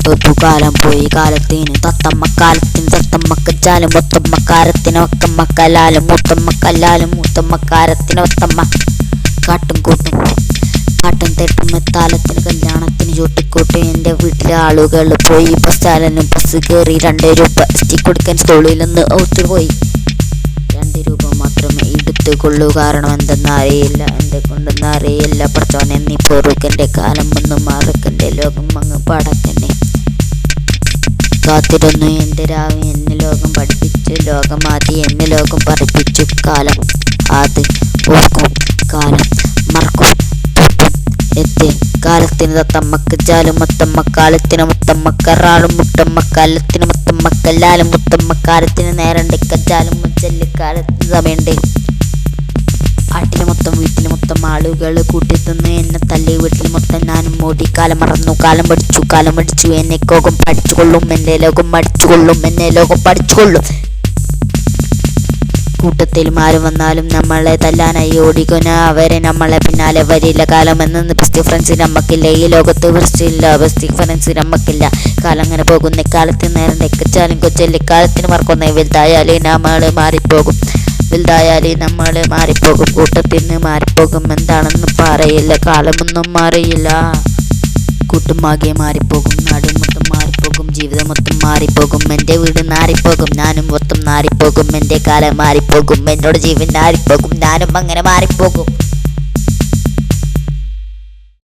തൊട്ടു കാലം പോയി കാലത്തിന് തത്തമ്മക്ക് ജാലും ഒത്തമ്മക്കാരത്തിന് ഒക്കമ്മക്കല്ലാലും മൂത്തമ്മക്കാരത്തിന് ഒത്തമ്മ കാട്ടും കൂട്ടും പാട്ടും തെട്ടും മെത്താലത്തിന് കല്യാണത്തിന് ചൂട്ടിക്കൂട്ടും. എൻ്റെ വീട്ടിലെ ആളുകൾ പോയി ബസ് കയറി 2 രൂപ സ്റ്റിക്ക് കൊടുക്കാൻ സ്കൂളിൽ നിന്ന് ഒത്തുപോയി. 2 രൂപ മാത്രമേ എടുത്തുകൊള്ളൂ, കാരണം എന്തെന്നറിയില്ല, എന്നെ കൊണ്ടെന്നറിയില്ല. പഠിച്ചോനെ നീ പൊറുക്കൻ്റെ കാലം ഒന്ന് മാറുക്കൻ്റെ ലോകം അങ്ങ് പടക്കന്നെ. കാത്തിരുന്നു എൻ്റെ രാവ് എന്നെ ലോകം പഠിപ്പിച്ചു, ലോകമാതി എന്നെ ലോകം പഠിപ്പിച്ചു. കാലം അത് ഓർക്കും, കാലം മറക്കും. എത്തി കാലത്തിന് തത്തമ്മക്ക് ജാലും മുത്തമ്മക്കാലത്തിന് മുത്തമ്മക്കറാളും മുത്തമ്മക്കാലത്തിന് മുത്തമ്മക്കല്ലാലും മുത്തമ്മക്കാലത്തിന് നേരണ്ട് കജാലും മുച്ചല്ലിക്കാലത്തിന് സമയണ്ട്. ആട്ടിന് മൊത്തം വീട്ടിൽ മൊത്തം ആളുകൾ കൂട്ടിത്തന്ന് എന്നെ തല്ലി. വീട്ടിൽ മൊത്തം ഞാനും മൂടി. കാലം മറന്നു, കാലം പഠിച്ചു എന്നെ ലോകം പഠിച്ചുകൊള്ളും, എന്നെ ലോകം പഠിച്ചുകൊള്ളും, എന്നെ ലോകം പഠിച്ചുകൊള്ളും. കൂട്ടത്തിൽ ആരും വന്നാലും നമ്മളെ തല്ലാനായി ഓടിക്കൊന അവരെ നമ്മളെ പിന്നാലെ വരില്ല. കാലം എന്ന ബെസ്റ്റ് ഫ്രണ്ട്സ് നമുക്കില്ല, ഈ ലോകത്ത് ബെസ്റ്റില്ല, ബെസ്റ്റ് ഫ്രണ്ട്സ് നമുക്കില്ല. കാലം അങ്ങനെ പോകുന്ന കാലത്ത് നേരം നെക്കച്ചാലും കൊച്ചല്ലി കാലത്തിന് മറക്കുന്ന വലുതായാലേ നമ്മൾ മാറിപ്പോകും, കൂട്ടത്തിന് മാറിപ്പോകും. എന്താണെന്ന് പറയില്ല, കാലമൊന്നും മാറിയില്ല. കൂട്ടുമാകെ മാറിപ്പോകും, നാട് മൊത്തം മാറിപ്പോകും, ജീവിതം മൊത്തം മാറിപ്പോകും. എൻ്റെ വീട് നാറിപ്പോകും, ഞാനും മൊത്തം നാറിപ്പോകും. എൻ്റെ കാലം മാറിപ്പോകും, എന്നോട് ജീവൻ നാറിപ്പോകും, ഞാനും അങ്ങനെ മാറിപ്പോകും.